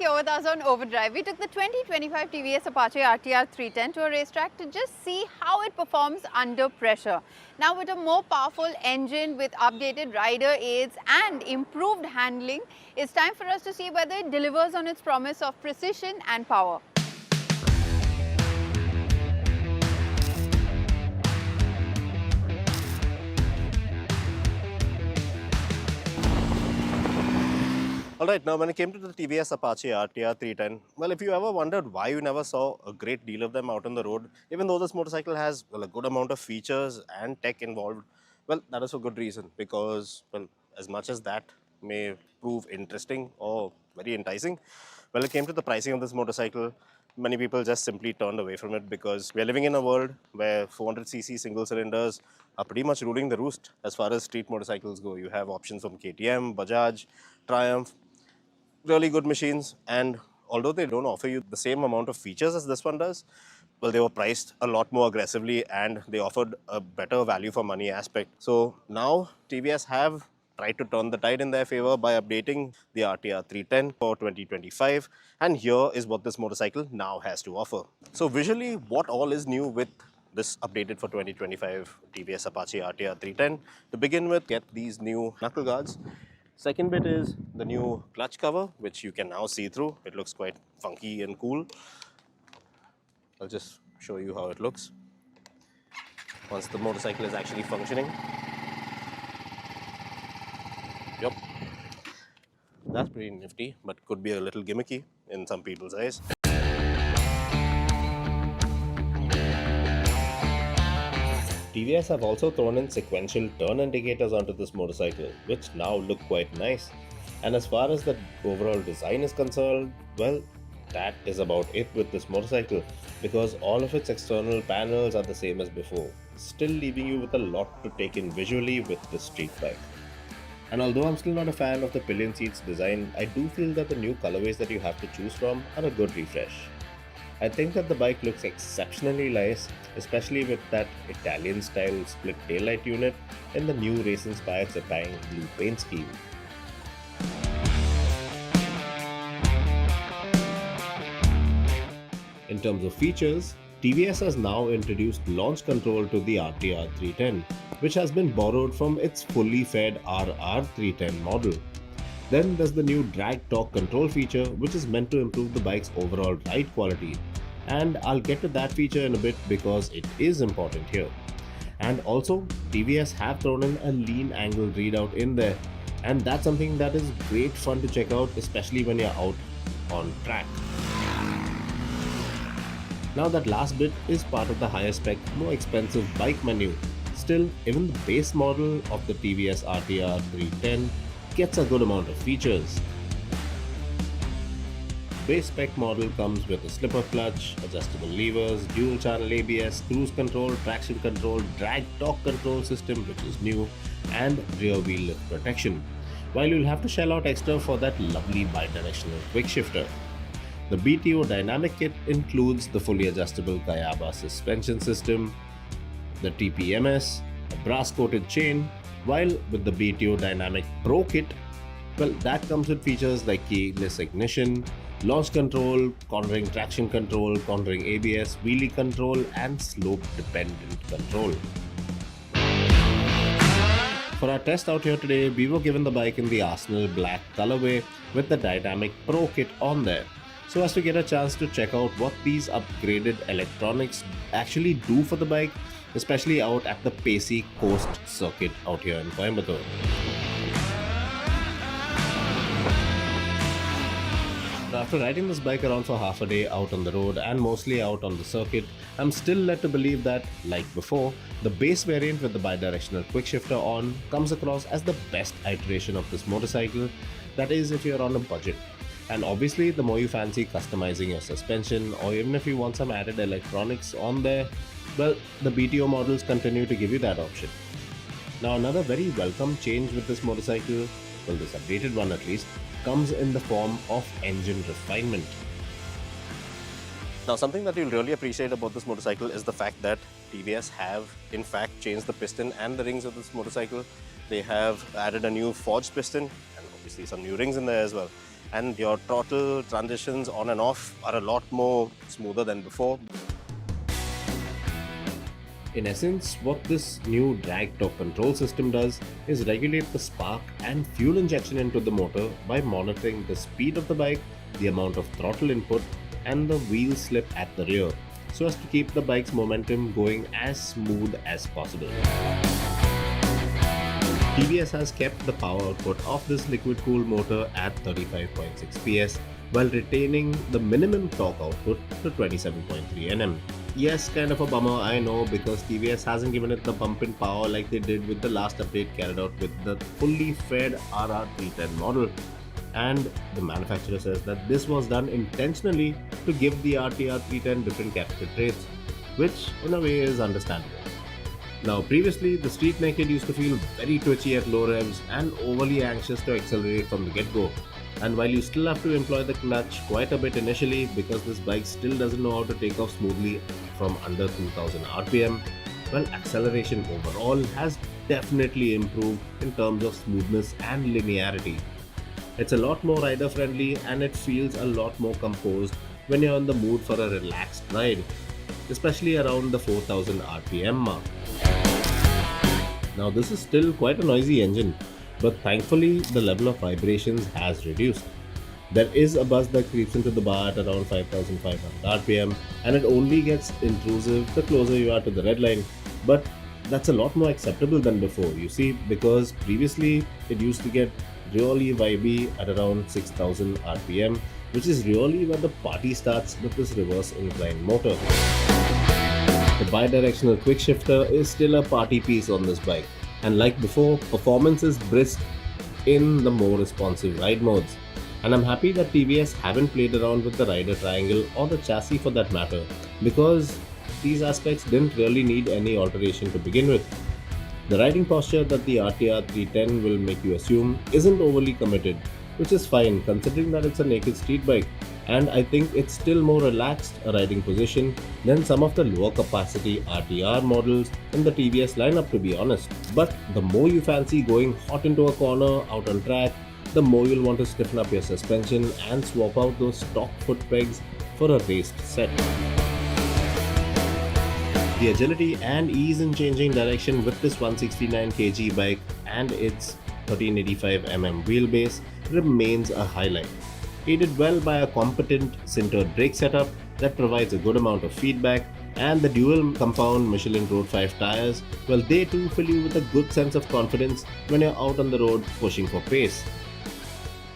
you're with us on Overdrive. We took the 2025 TVS Apache RTR 310 to a racetrack to just see how it performs under pressure. Now, with a more powerful engine with updated rider aids and improved handling, it's time for us to see whether it delivers on its promise of precision and power. Alright, now when it came to the TVS Apache RTR 310, well, if you ever wondered why you never saw a great deal of them out on the road, even though this motorcycle has a good amount of features and tech involved, well, that is for good reason, because, well, as much as that may prove interesting or very enticing, when it came to the pricing of this motorcycle, many people just simply turned away from it because we are living in a world where 400cc single cylinders are pretty much ruling the roost as far as street motorcycles go. You have options from KTM, Bajaj, Triumph, really good machines, and although they don't offer you the same amount of features as this one does, well, they were priced a lot more aggressively and they offered a better value for money aspect. So now TVS have tried to turn the tide in their favor by updating the RTR 310 for 2025, and here is what this motorcycle now has to offer. So visually, what all is new with this updated for 2025 TVS Apache RTR 310? To begin with, get these new knuckle guards. Second bit is the new clutch cover, which you can now see through. It looks quite funky and cool. I'll just show you how it looks once the motorcycle is actually functioning. Yep, that's pretty nifty, but could be a little gimmicky in some people's eyes. TVS have also thrown in sequential turn indicators onto this motorcycle, which now look quite nice. And as far as the overall design is concerned, well, that is about it with this motorcycle, because all of its external panels are the same as before, still leaving you with a lot to take in visually with this street bike. And although I'm still not a fan of the pillion seats design, I do feel that the new colorways that you have to choose from are a good refresh. I think that the bike looks exceptionally nice, especially with that Italian style split taillight unit and the new race-inspired satin blue paint scheme. In terms of features, TVS has now introduced launch control to the RTR 310, which has been borrowed from its fully fed RR 310 model. Then there's the new drag torque control feature, which is meant to improve the bike's overall ride quality. And I'll get to that feature in a bit because it is important here. And also, TVS have thrown in a lean angle readout in there. And that's something that is great fun to check out, especially when you're out on track. Now that last bit is part of the higher spec, more expensive bike menu. Still, even the base model of the TVS RTR 310 gets a good amount of features. Base spec model comes with a slipper clutch, adjustable levers, dual channel ABS, cruise control, traction control, drag torque control system, which is new, and rear wheel lift protection. While you'll have to shell out extra for that lovely bi-directional quick shifter. The BTO Dynamic Kit includes the fully adjustable Kayaba suspension system, the TPMS, a brass coated chain, while with the BTO Dynamic Pro Kit, well, that comes with features like keyless ignition, launch control, cornering traction control, cornering ABS, wheelie control, and slope dependent control. For our test out here today, we were given the bike in the Arsenal Black colorway with the Dynamic Pro Kit on there, so as to get a chance to check out what these upgraded electronics actually do for the bike, especially out at the pacey coast circuit out here in Coimbatore. After riding this bike around for half a day out on the road and mostly out on the circuit, I'm still led to believe that, like before, the base variant with the bidirectional quick shifter on comes across as the best iteration of this motorcycle, that is if you're on a budget. And obviously, the more you fancy customizing your suspension, or even if you want some added electronics on there, well, the BTO models continue to give you that option. Now, another very welcome change with this motorcycle, well, this updated one at least, comes in the form of engine refinement. Now, something that you'll really appreciate about this motorcycle is the fact that TVS have in fact changed the piston and the rings of this motorcycle. They have added a new forged piston and obviously some new rings in there as well. and your throttle transitions on and off are a lot more smoother than before. In essence, what this new drag torque control system does is regulate the spark and fuel injection into the motor by monitoring the speed of the bike, the amount of throttle input, and the wheel slip at the rear, so as to keep the bike's momentum going as smooth as possible. TVS has kept the power output of this liquid-cooled motor at 35.6 PS while retaining the minimum torque output to 27.3 Nm. Yes, kind of a bummer, I know, because TVS hasn't given it the bump in power like they did with the last update carried out with the fully fed RR310 model. And the manufacturer says that this was done intentionally to give the RTR 310 different character traits, which in a way is understandable. Now, previously, the Street Naked used to feel very twitchy at low revs and overly anxious to accelerate from the get-go. And while you still have to employ the clutch quite a bit initially because this bike still doesn't know how to take off smoothly from under 2000 RPM, well, acceleration overall has definitely improved in terms of smoothness and linearity. It's a lot more rider friendly and it feels a lot more composed when you're in the mood for a relaxed ride, especially around the 4000 RPM mark. Now, this is still quite a noisy engine, but thankfully the level of vibrations has reduced. There is a buzz that creeps into the bar at around 5500 RPM, and it only gets intrusive the closer you are to the red line, but that's a lot more acceptable than before, you see, because previously it used to get really vibey at around 6000 RPM, which is really where the party starts with this reverse incline motor. The bidirectional quick shifter is still a party piece on this bike, and like before, performance is brisk in the more responsive ride modes. And I'm happy that TVS haven't played around with the rider triangle or the chassis for that matter, because these aspects didn't really need any alteration to begin with. The riding posture that the RTR 310 will make you assume isn't overly committed, which is fine considering that it's a naked street bike, and I think it's still more relaxed a riding position than some of the lower capacity RTR models in the TVS lineup, to be honest. But the more you fancy going hot into a corner out on track, the more you'll want to stiffen up your suspension and swap out those stock foot pegs for a raced set. The agility and ease in changing direction with this 169 kg bike and its 1385mm wheelbase remains a highlight, aided well by a competent sintered brake setup that provides a good amount of feedback, and the dual compound Michelin Road 5 tires, well, they too fill you with a good sense of confidence when you're out on the road pushing for pace.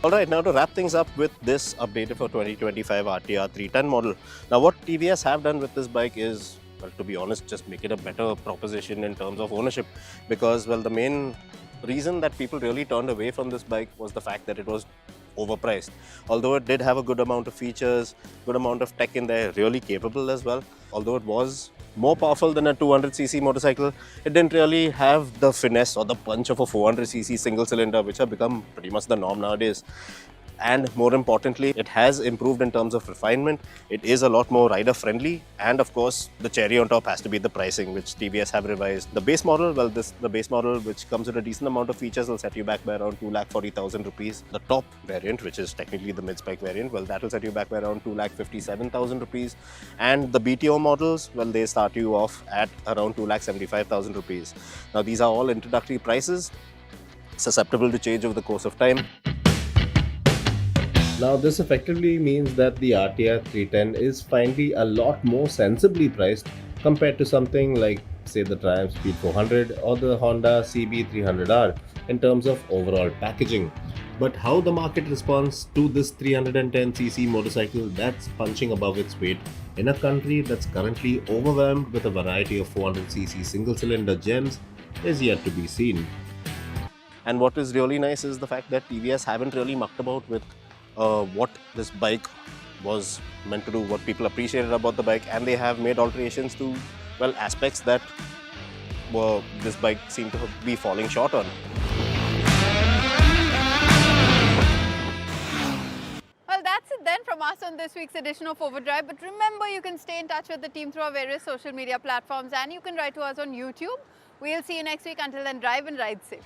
Alright, now to wrap things up with this updated for 2025 RTR 310 model. Now what TVS have done with this bike is, well, to be honest, just make it a better proposition in terms of ownership, because, well, the main reason that people really turned away from this bike was the fact that it was overpriced. Although it did have a good amount of features, good amount of tech in there, really capable as well. Although it was more powerful than a 200cc motorcycle, it didn't really have the finesse or the punch of a 400cc single cylinder, which have become pretty much the norm nowadays. And more importantly, it has improved in terms of refinement. It is a lot more rider friendly, and of course the cherry on top has to be the pricing, which TVS have revised. The base model, well, the base model, which comes with a decent amount of features, will set you back by around 2,40,000 rupees. The top variant, which is technically the mid-spec variant, well, that will set you back by around 2,57,000 rupees. And the BTO models, well, they start you off at around 2,75,000 rupees. Now these are all introductory prices, susceptible to change over the course of time. Now this effectively means that the RTR 310 is finally a lot more sensibly priced compared to something like, say, the Triumph Speed 400 or the Honda CB300R in terms of overall packaging. But how the market responds to this 310cc motorcycle that's punching above its weight in a country that's currently overwhelmed with a variety of 400cc single-cylinder gems is yet to be seen. And what is really nice is the fact that TVS haven't really mucked about with what this bike was meant to do, what people appreciated about the bike, and they have made alterations to, well, aspects that this bike seemed to be falling short on. Well, that's it then from us on this week's edition of Overdrive. But remember, you can stay in touch with the team through our various social media platforms, and you can write to us on YouTube. We'll see you next week. Until then, drive and ride safe.